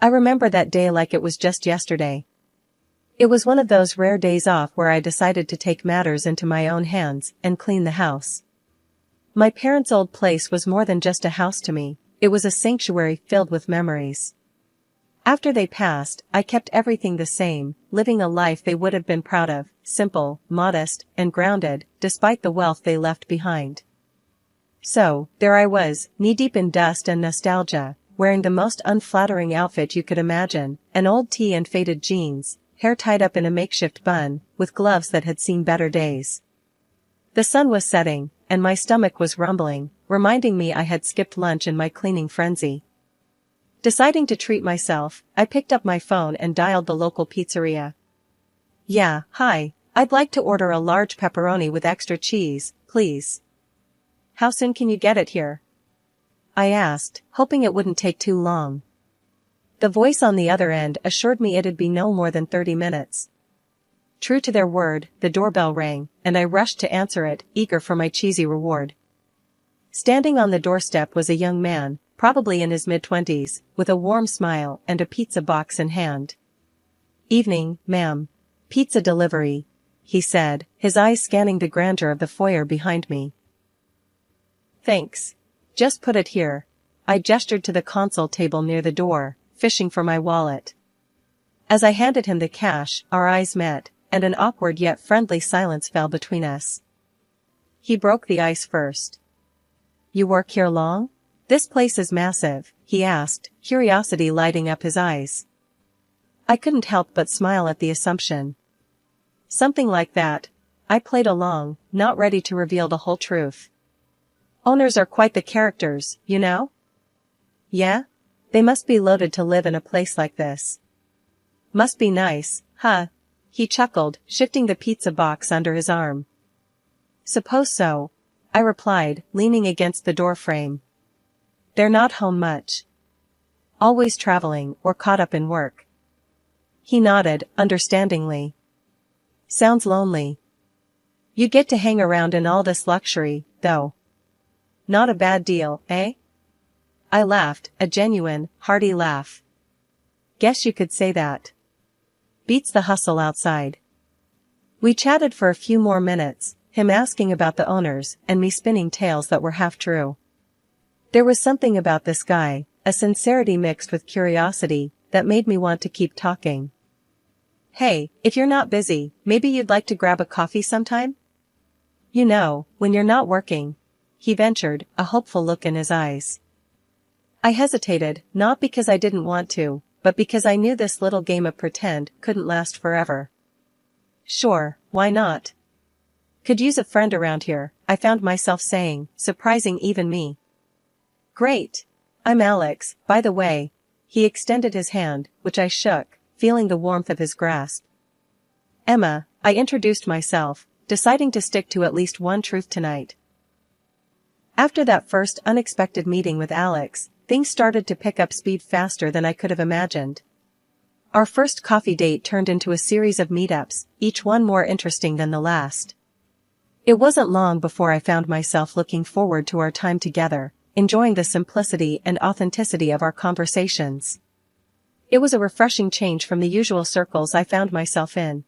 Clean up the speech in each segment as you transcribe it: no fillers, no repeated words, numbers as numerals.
I remember that day like it was just yesterday. It was one of those rare days off where I decided to take matters into my own hands and clean the house. My parents' old place was more than just a house to me, it was a sanctuary filled with memories. After they passed, I kept everything the same, living a life they would have been proud of, simple, modest, and grounded, despite the wealth they left behind. So, there I was, knee-deep in dust and nostalgia, wearing the most unflattering outfit you could imagine, an old tee and faded jeans, hair tied up in a makeshift bun, with gloves that had seen better days. The sun was setting, and my stomach was rumbling, reminding me I had skipped lunch in my cleaning frenzy. Deciding to treat myself, I picked up my phone and dialed the local pizzeria. Yeah, hi, I'd like to order a large pepperoni with extra cheese, please. How soon can you get it here? I asked, hoping it wouldn't take too long. The voice on the other end assured me it'd be no more than 30 minutes. True to their word, the doorbell rang, and I rushed to answer it, eager for my cheesy reward. Standing on the doorstep was a young man, probably in his mid-20s, with a warm smile and a pizza box in hand. Evening, ma'am. Pizza delivery, he said, his eyes scanning the grandeur of the foyer behind me. Thanks. Just put it here. I gestured to the console table near the door, fishing for my wallet. As I handed him the cash, our eyes met, and an awkward yet friendly silence fell between us. He broke the ice first. You work here long? This place is massive, he asked, curiosity lighting up his eyes. I couldn't help but smile at the assumption. Something like that. I played along, not ready to reveal the whole truth. Owners are quite the characters, you know? Yeah? They must be loaded to live in a place like this. Must be nice, huh? He chuckled, shifting the pizza box under his arm. Suppose so, I replied, leaning against the door frame. They're not home much. Always traveling or caught up in work. He nodded, understandingly. Sounds lonely. You get to hang around in all this luxury, though. Not a bad deal, eh? I laughed, a genuine, hearty laugh. Guess you could say that. Beats the hustle outside. We chatted for a few more minutes, him asking about the owners and me spinning tales that were half true. There was something about this guy, a sincerity mixed with curiosity, that made me want to keep talking. Hey, if you're not busy, maybe you'd like to grab a coffee sometime? You know, when you're not working, he ventured, a hopeful look in his eyes. I hesitated, not because I didn't want to, but because I knew this little game of pretend couldn't last forever. Sure, why not? Could use a friend around here, I found myself saying, surprising even me. Great. I'm Alex, by the way. He extended his hand, which I shook, feeling the warmth of his grasp. Emma, I introduced myself, deciding to stick to at least one truth tonight. After that first unexpected meeting with Alex, things started to pick up speed faster than I could have imagined. Our first coffee date turned into a series of meetups, each one more interesting than the last. It wasn't long before I found myself looking forward to our time together, enjoying the simplicity and authenticity of our conversations. It was a refreshing change from the usual circles I found myself in.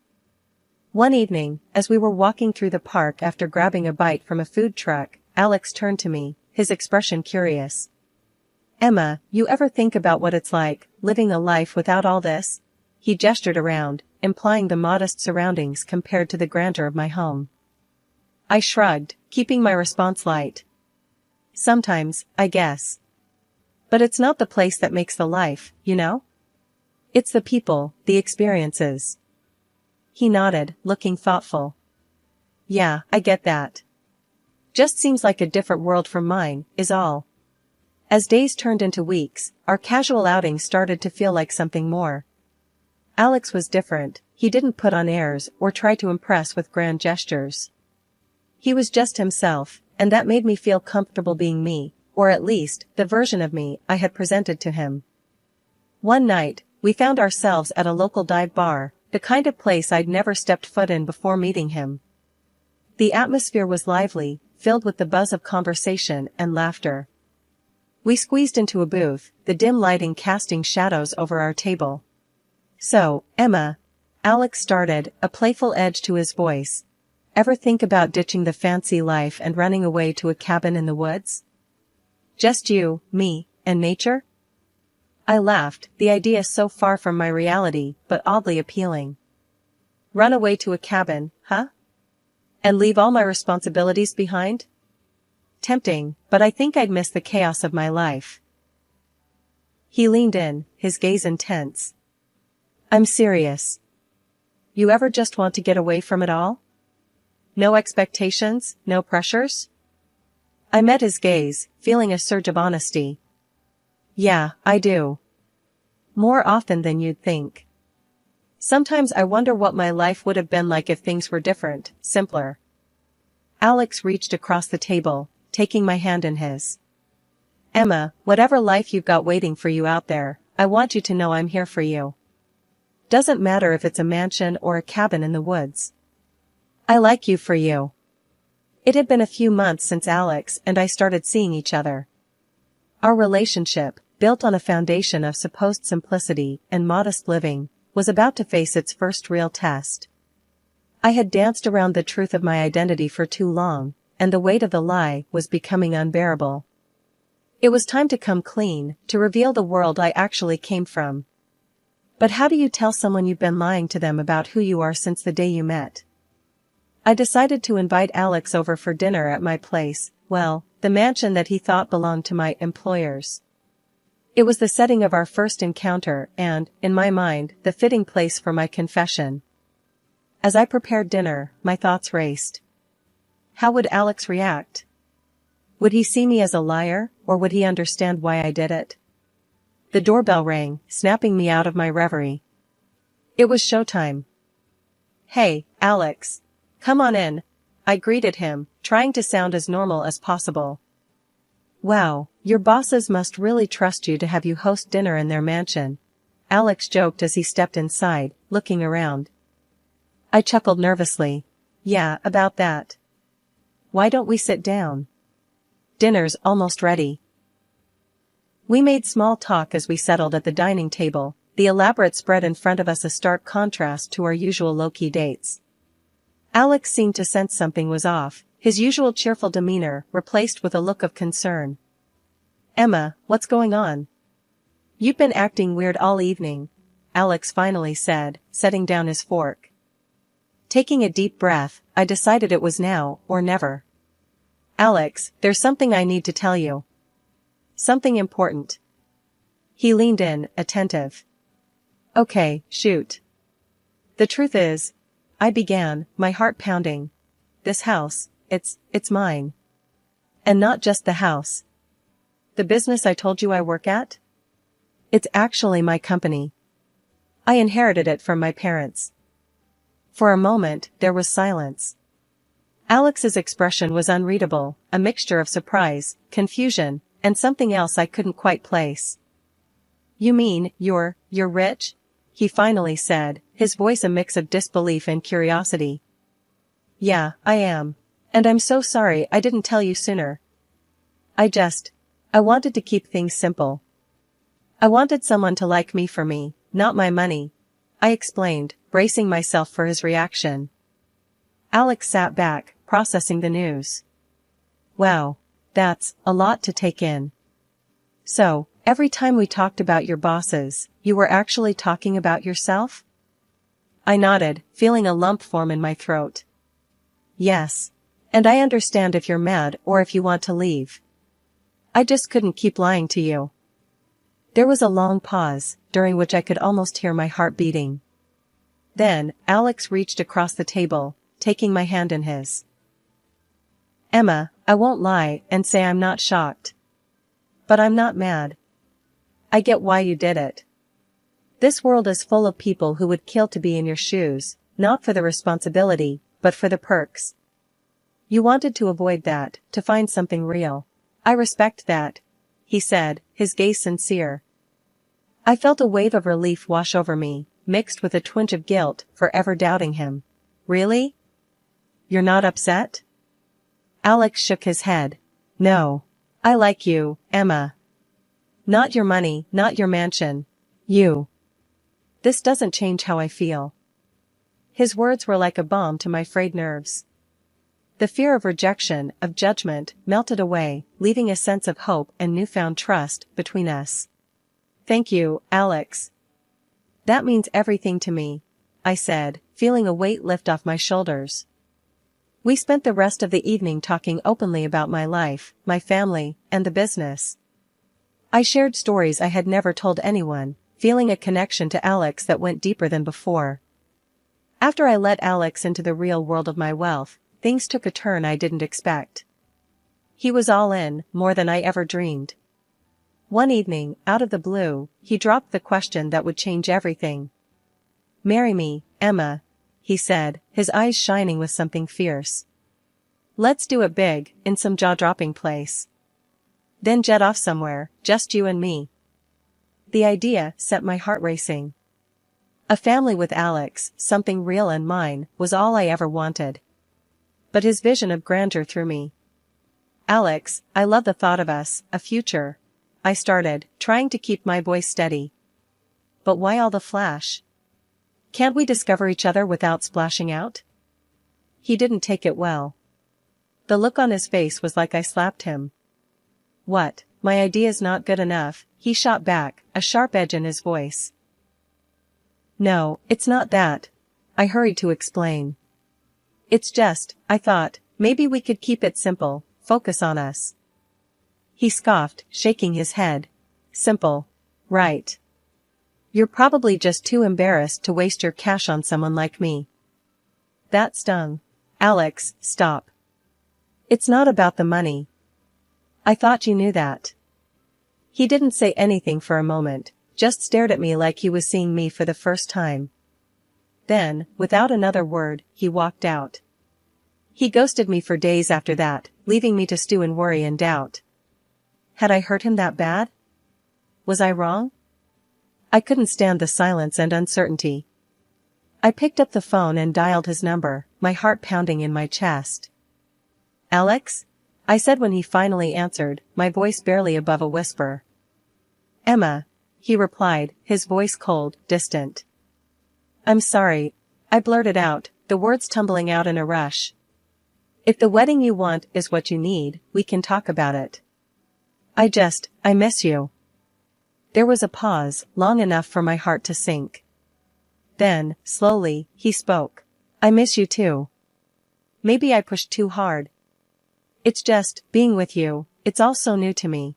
One evening, as we were walking through the park after grabbing a bite from a food truck, Alex turned to me, his expression curious. Emma, you ever think about what it's like, living a life without all this? He gestured around, implying the modest surroundings compared to the grandeur of my home. I shrugged, keeping my response light. Sometimes, I guess. But it's not the place that makes the life, you know? It's the people, the experiences. He nodded, looking thoughtful. Yeah, I get that. Just seems like a different world from mine, is all. As days turned into weeks, our casual outings started to feel like something more. Alex was different, he didn't put on airs or try to impress with grand gestures. He was just himself, and that made me feel comfortable being me, or at least, the version of me I had presented to him. One night, we found ourselves at a local dive bar, the kind of place I'd never stepped foot in before meeting him. The atmosphere was lively, filled with the buzz of conversation and laughter. We squeezed into a booth, the dim lighting casting shadows over our table. "So, Emma," Alex started, a playful edge to his voice. "Ever think about ditching the fancy life and running away to a cabin in the woods? Just you, me, and nature?" I laughed, the idea so far from my reality, but oddly appealing. Run away to a cabin, huh? And leave all my responsibilities behind? Tempting, but I think I'd miss the chaos of my life. He leaned in, his gaze intense. "I'm serious. You ever just want to get away from it all? No expectations, no pressures?" I met his gaze, feeling a surge of honesty. "Yeah, I do. More often than you'd think. Sometimes I wonder what my life would have been like if things were different, simpler." Alex reached across the table, taking my hand in his. "Emma, whatever life you've got waiting for you out there, I want you to know I'm here for you. Doesn't matter if it's a mansion or a cabin in the woods. I like you for you." It had been a few months since Alex and I started seeing each other. Our relationship, built on a foundation of supposed simplicity and modest living, was about to face its first real test. I had danced around the truth of my identity for too long, and the weight of the lie was becoming unbearable. It was time to come clean, to reveal the world I actually came from. But how do you tell someone you've been lying to them about who you are since the day you met? I decided to invite Alex over for dinner at my place, well, the mansion that he thought belonged to my employers. It was the setting of our first encounter and, in my mind, the fitting place for my confession. As I prepared dinner, my thoughts raced. How would Alex react? Would he see me as a liar, or would he understand why I did it? The doorbell rang, snapping me out of my reverie. It was showtime. "Hey, Alex. Come on in," I greeted him, trying to sound as normal as possible. "Wow, your bosses must really trust you to have you host dinner in their mansion," Alex joked as he stepped inside, looking around. I chuckled nervously. "Yeah, about that. Why don't we sit down? Dinner's almost ready." We made small talk as we settled at the dining table, the elaborate spread in front of us a stark contrast to our usual low-key dates. Alex seemed to sense something was off, his usual cheerful demeanor replaced with a look of concern. "Emma, what's going on? You've been acting weird all evening," Alex finally said, setting down his fork. Taking a deep breath, I decided it was now or never. "Alex, there's something I need to tell you. Something important." He leaned in, attentive. "Okay, shoot." "The truth is," I began, my heart pounding, "this house, it's mine. And not just the house. The business I told you I work at? It's actually my company. I inherited it from my parents." For a moment, there was silence. Alex's expression was unreadable, a mixture of surprise, confusion, and something else I couldn't quite place. "You mean, you're rich?" he finally said, his voice a mix of disbelief and curiosity. "Yeah, I am. And I'm so sorry I didn't tell you sooner. I wanted to keep things simple. I wanted someone to like me for me, not my money," I explained, bracing myself for his reaction. Alex sat back, processing the news. "Wow, that's a lot to take in. So, every time we talked about your bosses, you were actually talking about yourself?" I nodded, feeling a lump form in my throat. "Yes. And I understand if you're mad or if you want to leave. I just couldn't keep lying to you." There was a long pause, during which I could almost hear my heart beating. Then, Alex reached across the table, taking my hand in his. "Emma, I won't lie and say I'm not shocked. But I'm not mad. I get why you did it. This world is full of people who would kill to be in your shoes, not for the responsibility, but for the perks. You wanted to avoid that, to find something real. I respect that," he said, his gaze sincere. I felt a wave of relief wash over me, mixed with a twinge of guilt for ever doubting him. "Really? You're not upset?" Alex shook his head. "No. I like you, Emma. Not your money, not your mansion. You. This doesn't change how I feel. His words were like a balm to my frayed nerves. The fear of rejection, of judgment, melted away, leaving a sense of hope and newfound trust between us. Thank you, Alex. That means everything to me, I said, feeling a weight lift off my shoulders. We spent the rest of the evening talking openly about my life, my family, and the business. I shared stories I had never told anyone, feeling a connection to Alex that went deeper than before. After I let Alex into the real world of my wealth, things took a turn I didn't expect. He was all in, more than I ever dreamed. One evening, out of the blue, he dropped the question that would change everything. "Marry me, Emma," he said, his eyes shining with something fierce. "Let's do it big, in some jaw-dropping place. Then jet off somewhere, just you and me." The idea set my heart racing. A family with Alex, something real and mine, was all I ever wanted. But his vision of grandeur threw me. "Alex, I love the thought of us, a future," I started, trying to keep my voice steady. "But why all the flash? Can't we discover each other without splashing out?" He didn't take it well. The look on his face was like I slapped him. "What, my idea's not good enough?" he shot back, a sharp edge in his voice. "No, it's not that," I hurried to explain. "It's just, I thought, maybe we could keep it simple, focus on us." He scoffed, shaking his head. "Simple. Right. You're probably just too embarrassed to waste your cash on someone like me." That stung. "Alex, stop. It's not about the money. I thought you knew that." He didn't say anything for a moment, just stared at me like he was seeing me for the first time. Then, without another word, he walked out. He ghosted me for days after that, leaving me to stew in worry and doubt. Had I hurt him that bad? Was I wrong? I couldn't stand the silence and uncertainty. I picked up the phone and dialed his number, my heart pounding in my chest. "Alex?" I said when he finally answered, my voice barely above a whisper. "Emma," he replied, his voice cold, distant. "I'm sorry," I blurted out, the words tumbling out in a rush. "If the wedding you want is what you need, we can talk about it. I miss you." There was a pause, long enough for my heart to sink. Then, slowly, he spoke. "I miss you too. Maybe I pushed too hard. It's just, being with you, it's all so new to me."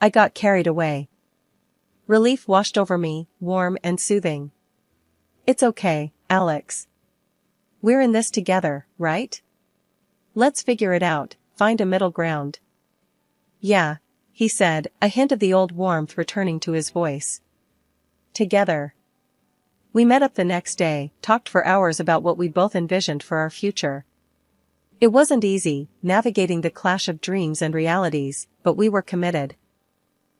I got carried away. Relief washed over me, warm and soothing. "It's okay, Alex. We're in this together, right? Let's figure it out, find a middle ground." "Yeah," he said, a hint of the old warmth returning to his voice. "Together." We met up the next day, talked for hours about what we both envisioned for our future. It wasn't easy, navigating the clash of dreams and realities, but we were committed.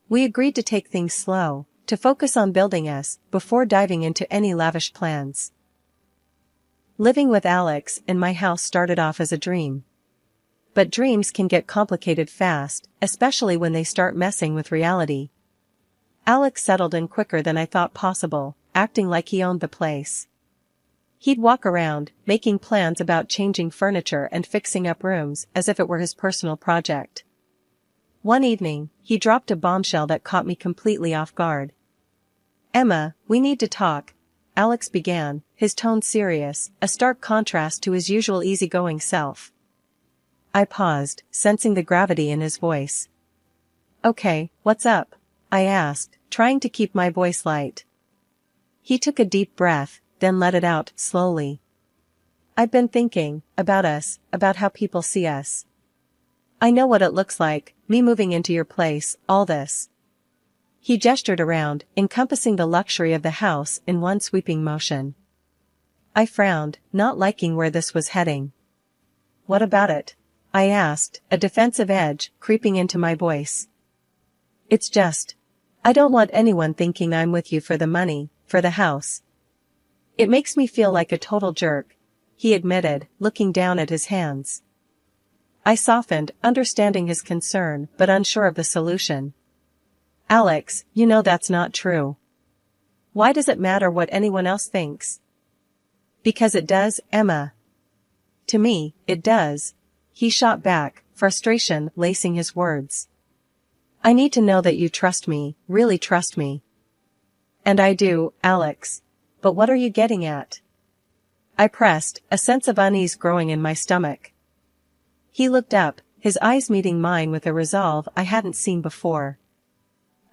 We agreed to take things slow, to focus on building us, before diving into any lavish plans. Living with Alex in my house started off as a dream. But dreams can get complicated fast, especially when they start messing with reality. Alex settled in quicker than I thought possible, acting like he owned the place. He'd walk around, making plans about changing furniture and fixing up rooms as if it were his personal project. One evening, he dropped a bombshell that caught me completely off guard. "Emma, we need to talk," Alex began, his tone serious, a stark contrast to his usual easygoing self. I paused, sensing the gravity in his voice. "Okay, what's up?" I asked, trying to keep my voice light. He took a deep breath, then let it out, slowly. "I've been thinking, about us, about how people see us. I know what it looks like, me moving into your place, all this." He gestured around, encompassing the luxury of the house in one sweeping motion. I frowned, not liking where this was heading. "What about it?" I asked, a defensive edge creeping into my voice. "It's just, I don't want anyone thinking I'm with you for the money, for the house. It makes me feel like a total jerk," he admitted, looking down at his hands. I softened, understanding his concern but unsure of the solution. Alex, you know that's not true. Why does it matter what anyone else thinks? Because it does, Emma. To me, it does. He shot back, frustration lacing his words. I need to know that you trust me, really trust me. And I do, Alex. But what are you getting at? I pressed, a sense of unease growing in my stomach. He looked up, his eyes meeting mine with a resolve I hadn't seen before.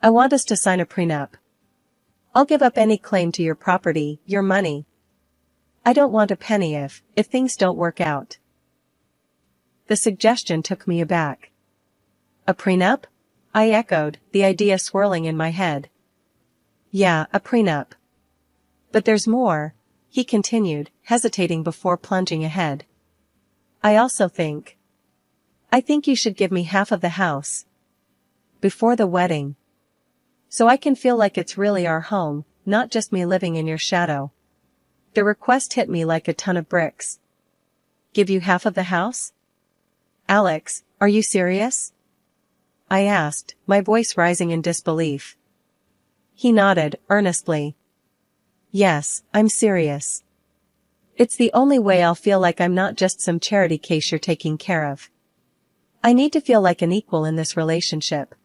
I want us to sign a prenup. I'll give up any claim to your property, your money. I don't want a penny if things don't work out. The suggestion took me aback. A prenup? I echoed, the idea swirling in my head. Yeah, a prenup. But there's more, he continued, hesitating before plunging ahead. I think you should give me half of the house. Before the wedding. So I can feel like it's really our home, not just me living in your shadow. The request hit me like a ton of bricks. Give you half of the house? Alex, are you serious? I asked, my voice rising in disbelief. He nodded, earnestly. Yes, I'm serious. It's the only way I'll feel like I'm not just some charity case you're taking care of. I need to feel like an equal in this relationship.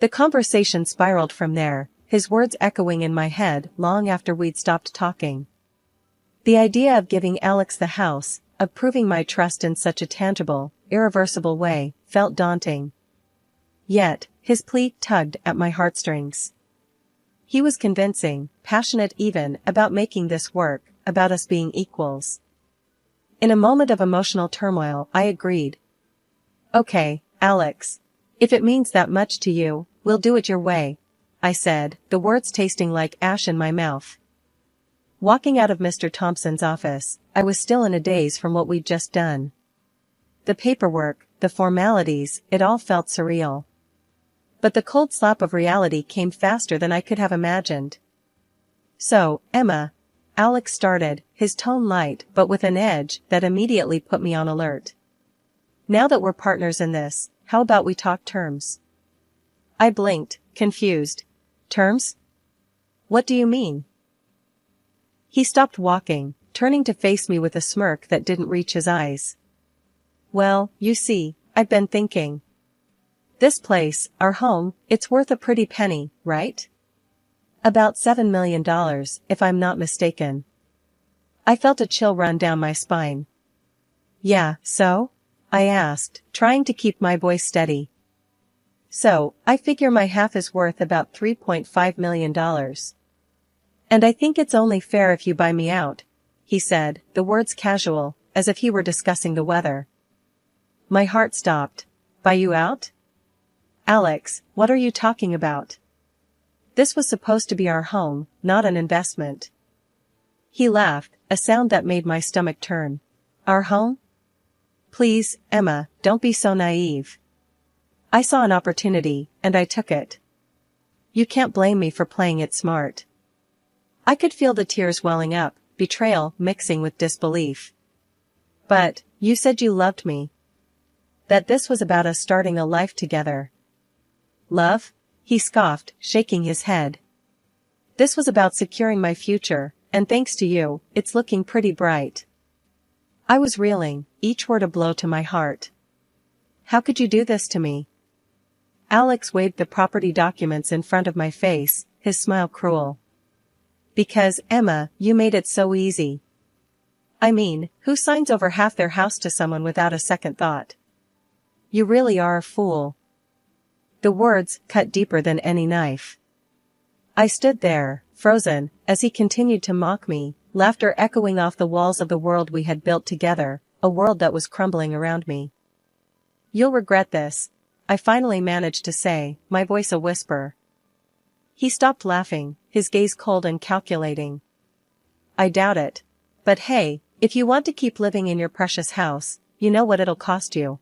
The conversation spiraled from there, his words echoing in my head long after we'd stopped talking. The idea of giving Alex the house, of proving my trust in such a tangible, irreversible way, felt daunting. Yet, his plea tugged at my heartstrings. He was convincing, passionate even, about making this work, about us being equals. In a moment of emotional turmoil, I agreed. Okay, Alex. If it means that much to you, we'll do it your way, I said, the words tasting like ash in my mouth. Walking out of Mr. Thompson's office, I was still in a daze from what we'd just done. The paperwork, the formalities, it all felt surreal. But the cold slap of reality came faster than I could have imagined. So, Emma, Alex started, his tone light but with an edge that immediately put me on alert. Now that we're partners in this, how about we talk terms? I blinked, confused. Terms? What do you mean? He stopped walking, turning to face me with a smirk that didn't reach his eyes. Well, you see, I've been thinking. This place, our home, it's worth a pretty penny, right? About $7 million, if I'm not mistaken. I felt a chill run down my spine. Yeah, so? I asked, trying to keep my voice steady. So, I figure my half is worth about $3.5 million. And I think it's only fair if you buy me out, he said, the words casual, as if he were discussing the weather. My heart stopped. Buy you out? Alex, what are you talking about? This was supposed to be our home, not an investment. He laughed, a sound that made my stomach turn. Our home? Please, Emma, don't be so naive. I saw an opportunity, and I took it. You can't blame me for playing it smart. I could feel the tears welling up, betrayal mixing with disbelief. But, you said you loved me. That this was about us starting a life together. Love? He scoffed, shaking his head. This was about securing my future, and thanks to you, it's looking pretty bright. I was reeling, each word a blow to my heart. How could you do this to me? Alex waved the property documents in front of my face, his smile cruel. Because, Emma, you made it so easy. I mean, who signs over half their house to someone without a second thought? You really are a fool. The words cut deeper than any knife. I stood there, frozen, as he continued to mock me, laughter echoing off the walls of the world we had built together, a world that was crumbling around me. You'll regret this, I finally managed to say, my voice a whisper. He stopped laughing, his gaze cold and calculating. I doubt it. But hey, if you want to keep living in your precious house, you know what it'll cost you.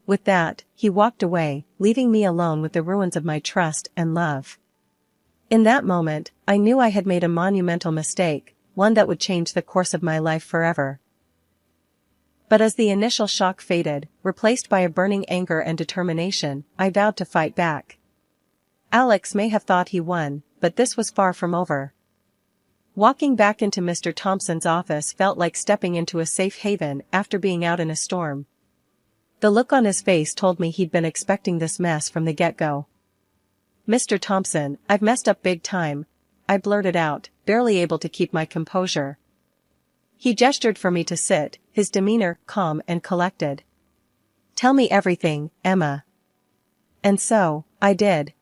With that, he walked away, leaving me alone with the ruins of my trust and love. In that moment, I knew I had made a monumental mistake, one that would change the course of my life forever. But as the initial shock faded, replaced by a burning anger and determination, I vowed to fight back. Alex may have thought he won, but this was far from over. Walking back into Mr. Thompson's office felt like stepping into a safe haven after being out in a storm. The look on his face told me he'd been expecting this mess from the get-go. "Mr. Thompson, I've messed up big time," I blurted out, barely able to keep my composure. He gestured for me to sit, his demeanor calm and collected. "Tell me everything, Emma." And so, I did.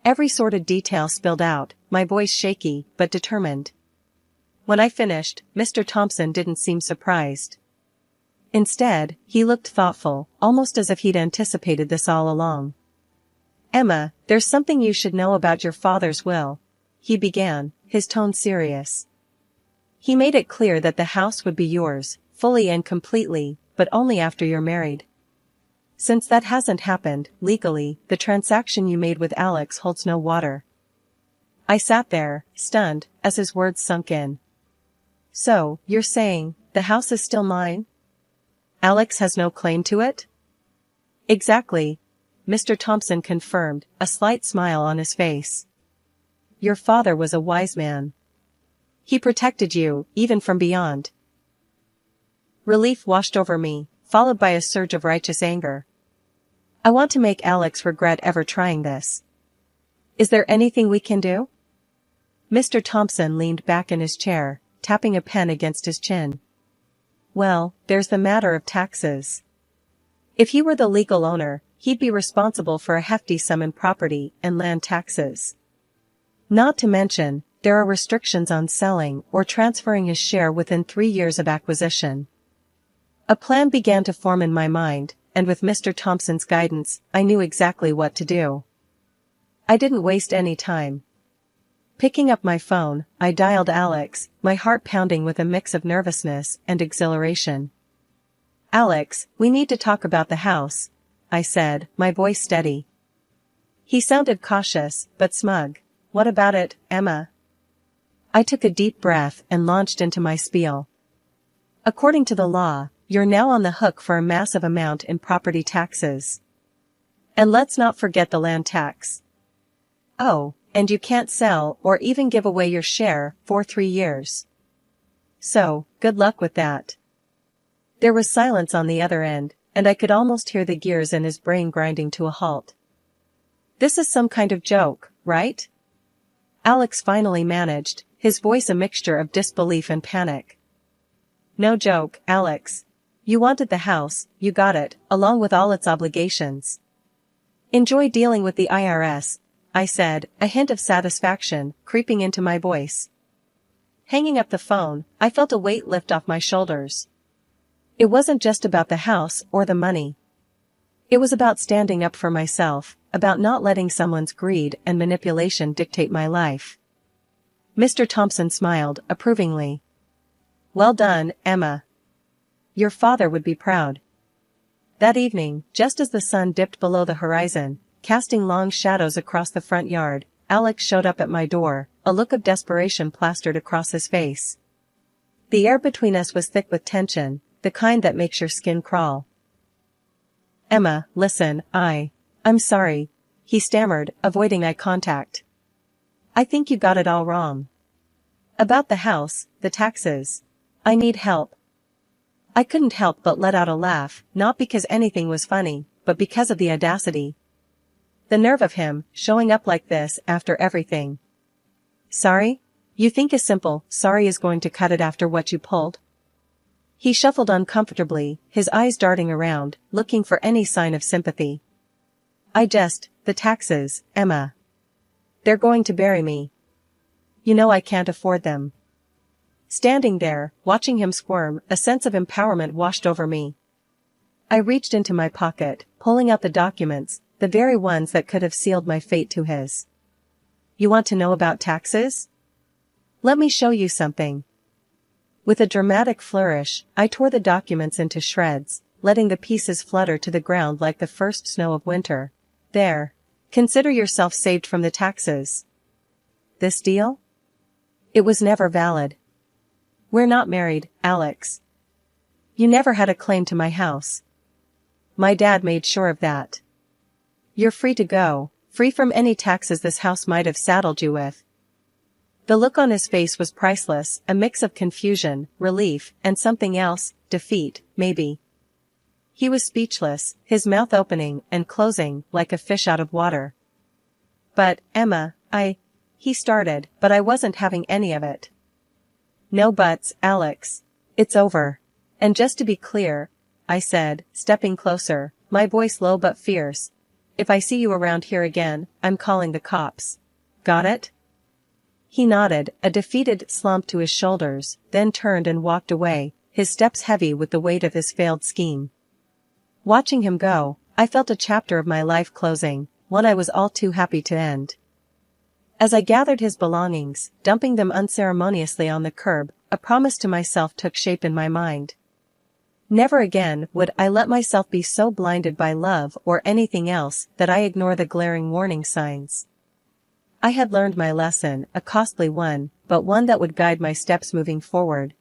Every sordid detail spilled out, my voice shaky but determined. When I finished, Mr. Thompson didn't seem surprised. Instead, he looked thoughtful, almost as if he'd anticipated this all along. "Emma, there's something you should know about your father's will," he began, his tone serious. "He made it clear that the house would be yours, fully and completely, but only after you're married. Since that hasn't happened, legally, the transaction you made with Alex holds no water." I sat there, stunned, as his words sunk in. "So, you're saying, the house is still mine? Alex has no claim to it?" "Exactly," Mr. Thompson confirmed, a slight smile on his face. "Your father was a wise man. He protected you, even from beyond." Relief washed over me, followed by a surge of righteous anger. I want to make Alex regret ever trying this. "Is there anything we can do?" Mr. Thompson leaned back in his chair, tapping a pen against his chin. "Well, there's the matter of taxes. If he were the legal owner, he'd be responsible for a hefty sum in property and land taxes. Not to mention, there are restrictions on selling or transferring his share within 3 years of acquisition." A plan began to form in my mind, and with Mr. Thompson's guidance, I knew exactly what to do. I didn't waste any time. Picking up my phone, I dialed Alex, my heart pounding with a mix of nervousness and exhilaration. "Alex, we need to talk about the house," I said, my voice steady. He sounded cautious, but smug. "What about it, Emma?" I took a deep breath and launched into my spiel. "According to the law, you're now on the hook for a massive amount in property taxes. And let's not forget the land tax. Oh, and you can't sell or even give away your share for 3 years. So, good luck with that." There was silence on the other end, and I could almost hear the gears in his brain grinding to a halt. "This is some kind of joke, right?" Alex finally managed, his voice a mixture of disbelief and panic. "No joke, Alex. You wanted the house, you got it, along with all its obligations. Enjoy dealing with the IRS," I said, a hint of satisfaction creeping into my voice. Hanging up the phone, I felt a weight lift off my shoulders. It wasn't just about the house or the money. It was about standing up for myself, about not letting someone's greed and manipulation dictate my life. Mr. Thompson smiled approvingly. "Well done, Emma. Your father would be proud." That evening, just as the sun dipped below the horizon, casting long shadows across the front yard, Alex showed up at my door, a look of desperation plastered across his face. The air between us was thick with tension, the kind that makes your skin crawl. "Emma, listen, I'm sorry," he stammered, avoiding eye contact. "I think you got it all wrong. About the house, the taxes. I need help." I couldn't help but let out a laugh, not because anything was funny, but because of the audacity. The nerve of him, showing up like this after everything. "Sorry? You think a simple sorry is going to cut it after what you pulled?" He shuffled uncomfortably, his eyes darting around, looking for any sign of sympathy. The taxes, Emma. They're going to bury me. You know I can't afford them." Standing there, watching him squirm, a sense of empowerment washed over me. I reached into my pocket, pulling out the documents, the very ones that could have sealed my fate to his. "You want to know about taxes? Let me show you something." With a dramatic flourish, I tore the documents into shreds, letting the pieces flutter to the ground like the first snow of winter. "There. Consider yourself saved from the taxes. This deal? It was never valid. We're not married, Alex. You never had a claim to my house. My dad made sure of that. You're free to go, Free from any taxes this house might have saddled you with. The look on his face was priceless, a mix of confusion, relief, and something else, defeat, maybe. He was speechless, his mouth opening and closing like a fish out of water. But, Emma, he started, but I wasn't having any of it. No buts, Alex. It's over. And just to be clear, I said, stepping closer, my voice low but fierce, if I see you around here again, I'm calling the cops. Got it? He nodded, a defeated slump to his shoulders, then turned and walked away, his steps heavy with the weight of his failed scheme. Watching him go, I felt a chapter of my life closing, one I was all too happy to end. As I gathered his belongings, dumping them unceremoniously on the curb, a promise to myself took shape in my mind. Never again would I let myself be so blinded by love or anything else that I ignore the glaring warning signs. I had learned my lesson, a costly one, but one that would guide my steps moving forward.